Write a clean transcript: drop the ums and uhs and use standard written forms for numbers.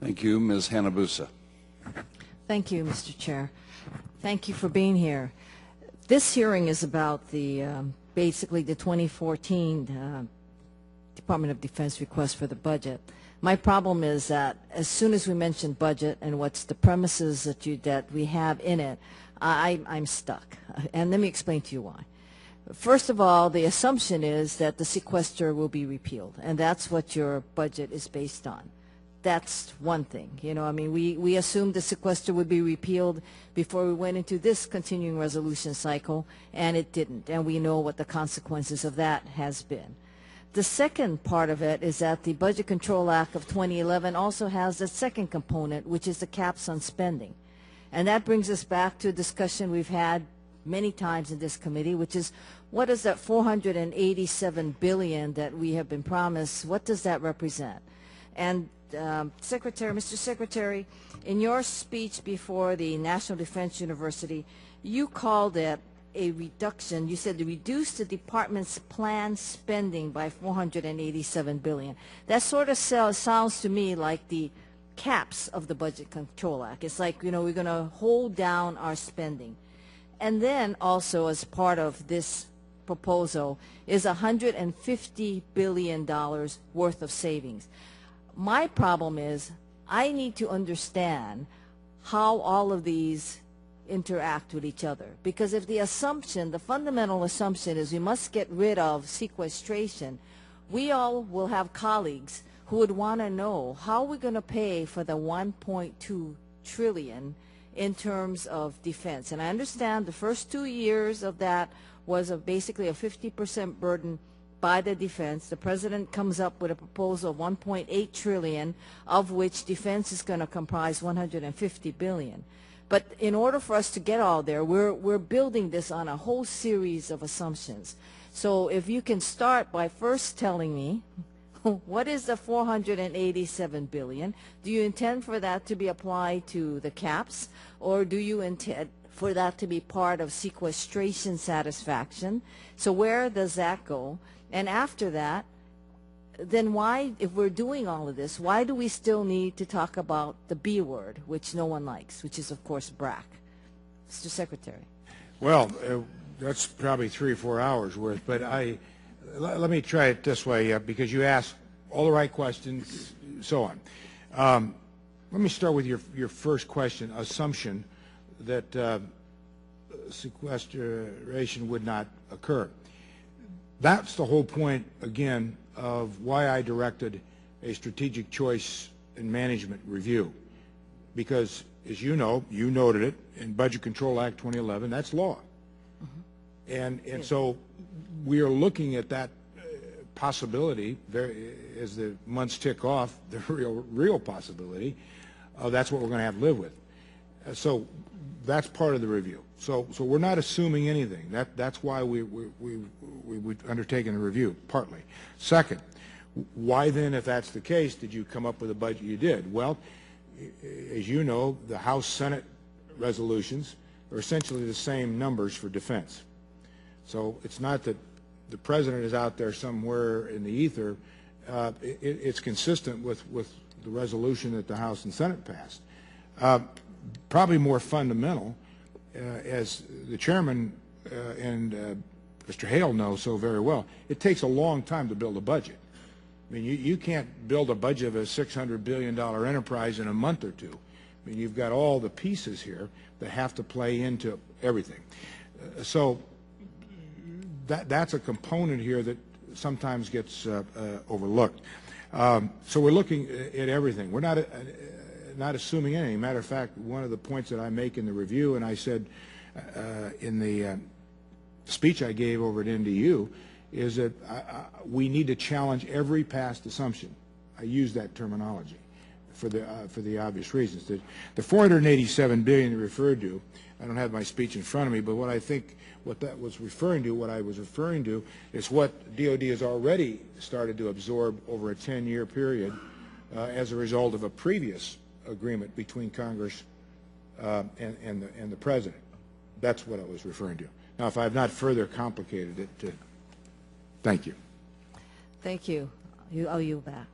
Thank you. Ms. Hanabusa. Thank you, Mr. Chair. Thank you for being here. This hearing is about the basically the 2014 Department of Defense request for the budget. My problem is that as soon as we mention budget and what's the premises that we have in it, I'm stuck. And let me explain to you why. First of all, the assumption is that the sequester will be repealed, and that's what your budget is based on. That's one thing. You know, I mean, we assumed the sequester would be repealed before we went into this continuing resolution cycle, and it didn't. And we know what the consequences of that has been. The second part of it is that the Budget Control Act of 2011 also has a second component, which is the caps on spending. And that brings us back to a discussion we've had many times in this committee, which is what is that $487 billion that we have been promised? What does that represent? And Mr. Secretary, in your speech before the National Defense University, you called it a reduction. You said to reduce the department's planned spending by $487 billion. That sort of sounds to me like the caps of the Budget Control Act. It's like, you know, we're going to hold down our spending. And then also as part of this proposal is $150 billion worth of savings. My problem is I need to understand how all of these interact with each other. Because if the assumption, the fundamental assumption is we must get rid of sequestration, we all will have colleagues who would want to know how we're going to pay for the $1.2 trillion in terms of defense. And I understand the first 2 years of that was basically a 50% burden by the defense. The president comes up with a proposal of $1.8 trillion, of which defense is going to comprise $150 billion. But in order for us to get all there, we're building this on a whole series of assumptions. So if you can start by first telling me, what is the $487 billion? Do you intend for that to be applied to the caps, or do you intend for that to be part of sequestration satisfaction? So where does that go? And after that, then why, if we're doing all of this, why do we still need to talk about the B word, which no one likes, which is, of course, BRAC? Mr. Secretary. Well, that's probably 3 or 4 hours worth, but let me try it this way, because you asked all the right questions, so on. Let me start with your first question, assumption that sequestration would not occur. That's the whole point, again, of why I directed a strategic choice and management review. Because, as you know, you noted it in Budget Control Act 2011, that's law. Mm-hmm. And so we are looking at that possibility, as the months tick off, the real possibility, that's what we're going to have to live with. So that's part of the review. So we're not assuming anything. That's why we've undertaken the review, partly. Second, why then, if that's the case, did you come up with a budget you did? Well, as you know, the House-Senate resolutions are essentially the same numbers for defense. So it's not that the president is out there somewhere in the ether. It's consistent with the resolution that the House and Senate passed. Probably more fundamental, as the chairman and Mr. Hale knows so very well, it takes a long time to build a budget. I mean, you can't build a budget of a $600 billion enterprise in a month or two. I mean, you've got all the pieces here that have to play into everything. So that's a component here that sometimes gets overlooked. So we're looking at everything. We're not assuming anything. Matter of fact, one of the points that I make in the review, and I said in the speech I gave over at NDU, is that we need to challenge every past assumption. I use that terminology for the obvious reasons. The $487 billion you referred to, I don't have my speech in front of me, but what I think what that was referring to, what I was referring to, is what DOD has already started to absorb over a 10-year period as a result of a previous agreement between Congress and the President. That's what I was referring to. Now, if I have not further complicated it, thank you. Thank you. I'll yield back.